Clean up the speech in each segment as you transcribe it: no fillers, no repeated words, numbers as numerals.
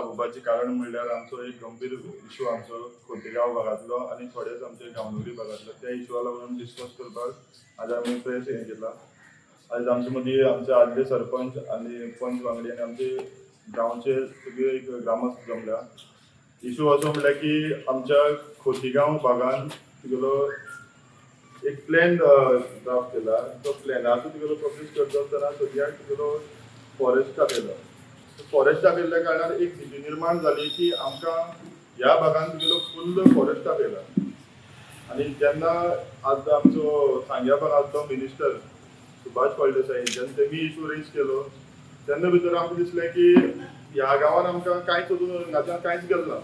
दाखोवपाचें कारण म्हणल्यार आमचो एक गंभीर इशू आमचो खोतीगांव भागांतलो आनी थोडेच आमचे गांवडोंगरी भागांतलो त्या इशूआ लागून डिस्कस करपाक आज आमी प्रेस हें केला. आज आमचे मदीं आमचे आदले सरपंच आनी पंच वांगडी आनी आमचे गांवचे सगळे एक ग्रामस्थ जमल्या. इशू असो म्हणल्यार की आमच्या खोतीगांव भागांत तुगेलो एक प्लॅन ड्राफ्ट केला. तो प्लॅनाचो तुगेलो पब्लीश करता आसतना सगळ्याक तुगेलो फॉरेस्ट दाखयलो. फॉरेस्ट दाखयल्ल्या कारणान एक स्थिती निर्माण जाली की आमकां ह्या भागांत तुगेलो फुल्ल फॉरेस्ट दाखयला. आनी जेन्ना आज आमचो सांग्या भागांतलो मिनिस्टर सुभाष फळदेसाय जेन्ना तेमी इशू रेज केलो तेन्ना भितर आमकां दिसलें की ह्या गांवांत आमकां कांयच हांगा कांयच गेलें ना.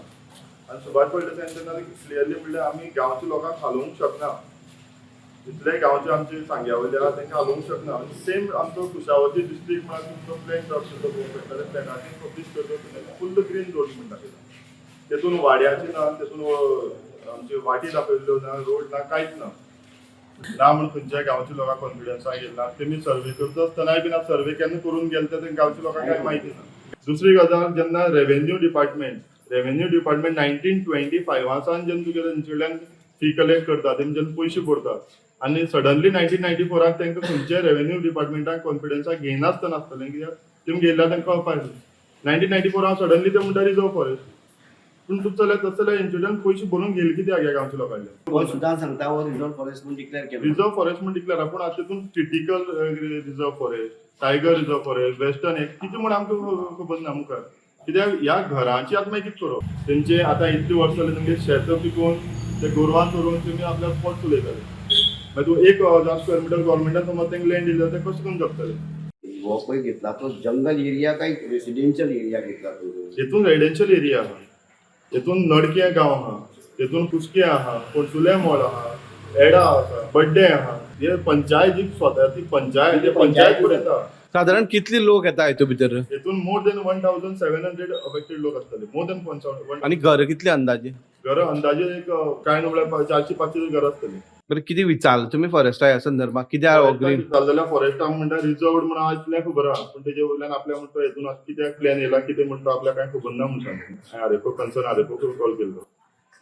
आनी सुभाष फळदेसायन तेन्ना क्लियरली म्हणल्यार आमी गांवच्या लोकांक हालोवंक शकना. जितले गांवचे आमचे सांग्या वयले आहा तांकां हालोवंक शकना. सेम आमचो कुशावती डिस्ट्रिक्ट म्हणून तुमचो प्लॅन ड्राफ्ट करता पळोवंक मेळटा प्लॅनाचेर पब्लीश करता फुल्ल ग्रीन झोन म्हणटा तेतून वाड्याची ना, तेतून आमचे वाटी दाखयल्ल्यो ना, रोड ना, कांयच ना म्हणून खंयच्याय गांवच्या लोकांक कॉन्फिडन्सान गेला. तेमी सर्वे करता आसतनाय बीन सर्वे केन्ना करून गेले ते गांवच्या लोकांक कांय म्हायती ना. दुसरी गजाल जेन्ना रेव्हेन्यू डिपार्टमेंट 1925 सावन जेन्ना तुगेले तेंचेकडल्यान फी कलेक्ट करता तेमी जेन्ना पयशे भरता आनी सडनली 1994 तांकां खंयच्याय रेव्हेन्यू डिपार्टमेंटान कॉन्फिडन्सान घेयनासतना आसतलें कित्याक तेमी गेल्ल्या तांकां कळपाक जाय. 1994 सडनली ते म्हणटा रिजर्व फॉरेस्ट पूण तूं जाल्यार तशें जाल्यार हेंचेकडल्यान पयशे भरून गेले कित्याक ह्या गांवच्या लोकांकडल्यान. हो सुद्दां सांगता हो रिजर्व फॉरेस्ट म्हणून डिक्लेअर केलो. रिजर्व फॉरेस्ट म्हणून डिक्लेअर पूण आतां तितून critical reserve forest, tiger reserve forest, western एक कितें म्हण आमकां खबर ना मुखार. कित्याक ह्या घरांची आतां मागीर कितें करप. तेंचे आतां इतलीं वर्सां जालीं तेंगे शेतां पिकोवन ते गोरवां चोरून तेमी आपल्याक पोट चलयताले. मागीर तूं 1000 स्क्वेअर मिटर गव्हर्मेंटान समज तेंका लँड दिली जाल्यार ते कशें करून जगतले. हो पळय घेतला तो जंगल एरिया काय रेसिडेन्शियल एरिया घेतला तो. हेतून रेसिडेन्शियल एरिया आहा, हेतून नडके गांव आहा, हेतून कुसके आहा, पणसुले मॉल आहा, एडा आसा, बड्डे आहा. हे पंचायत जी स्वताची पंचायत उडयता. साधारण कितले लोक येता हेतू भितर हेतून मोर देन 1700 अफेक्टेड लोक आसतले. More than 1,000. आणि घर कितले अंदाजे घरां अंदाजे एक कांय न्हू म्हळ्यार 400-500 घरां आसतली. बरं किती विचारलं तुम्ही फॉरेस्टा ह्या संदर्भात कित्याक ग्रीन जाल्यार फॉरेस्टाक म्हणटा रिजर्वड म्हणून आसल्या खबर आहा पूण तेजे वयल्यान आपल्या म्हणटा हेतून कित्याक प्लॅन येयला कितें म्हणटा आपल्याक कांय खबर ना म्हणटा. हांवें आरेको कन्सर्न आरेको कॉल केल्लो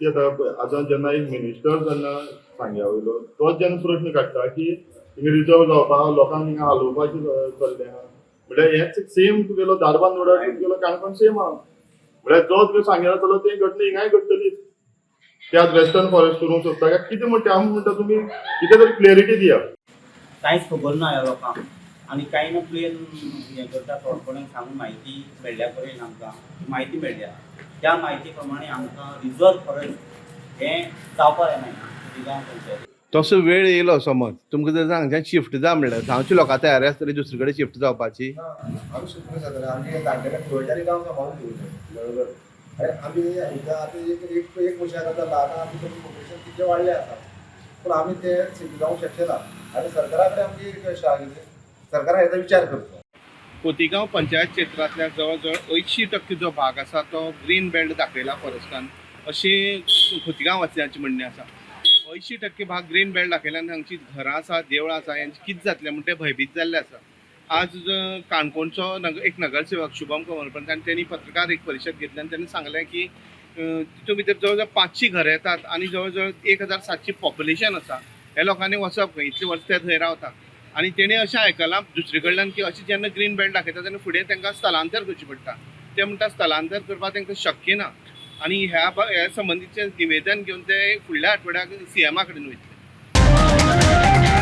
की आतां जेन्ना एक मिनिस्टर जेन्ना सांग्या वयलो तोच जेन्ना प्रश्न काडटा की थिंगा रिजर्व जावपा लोकांक हिंगा हालोवपाचें चल्लें आहा म्हळ्यार हेच सेम तुगेलो दारबांद रोडार तुगेलो काणकोण सेम आहा. म्हळ्यार जो तुका सांग्या जातलो ते घडणी हिंगाय घडटलीच. त्यात वेस्टर्न फॉरेस्ट करूंक सोदता काय कितें म्हणटा हांव म्हणटा तुमी कितें तरी क्लियरिटी दिया. कांयच खबर ना ह्या लोकांक आनी कांय ना प्लेन हें करता थोडपणांक सांगून म्हायती मेळ्ळ्या पर्यंत आमकां म्हायती मेळ्ळ्या त्या म्हायती प्रमाणे आमकां रिजर्व फॉरेस्ट हें जावपाक जायना खोतीगांव पंचायत. तसो वेळ येयलो समज तुमकां जर हांगच्यान शिफ्ट जा म्हणल्यार गांवची लोकां तयारी आसतली दुसरे कडेन शिफ्ट जावपाची. आमी शिफ्ट जातले आमी दांडेल्या गोंयच्यानी गांव सांबाळून घेवचे बरोबर. आमी हिंगा आतां एक वर्षा जाता आतां आमी पॉप्युलेशन तितलें वाडलें आसा पूण आमी ते शिफ्ट जावंक शकचे ना. आनी सरकारा कडेन आमची रिक्वेस्ट आहा की सरकारान हेचो विचार करचो. खोतीगांव पंचायत क्षेत्रांतल्या जवळ जवळ 80% जो भाग आसा तो ग्रीन बेल्ट दाखयला फॉरेस्टान अशी खोतीगांव वासियांची म्हणणी आसा. 80% भाग ग्रीन बेल्ट दाखयल्यान हांगची घरां आसा देवळां आसा हेंचे कितें जातलें म्हणून ते भयभीत जाल्ले आसा. आज काणकोणचो एक नगरसेवक शुभम कमलपंतान त्यांनी पत्रकार एक परिशद घेतली आनी त्यांनी सांगलें की तितून भितर जवळ जवळ 500 घरां येतात आनी जवळ जवळ 1700 पॉप्युलेशन आसा. हे लोकांनी वचप खंय इतले वर्स ते थंय रावता आनी तेणी अशें आयकलां दुसरे कडल्यान की अशें जेन्ना ग्रीन बेल्ट दाखयता तेन्ना फुडें तांकां स्थलांतर करचें पडटा. ते म्हणटा स्थलांतर करपाक तांकां शक्य ना आनी ह्या संबंदीचें निवेदन घेवन ते फुडल्या आठवड्याक CM कडेन वयतले.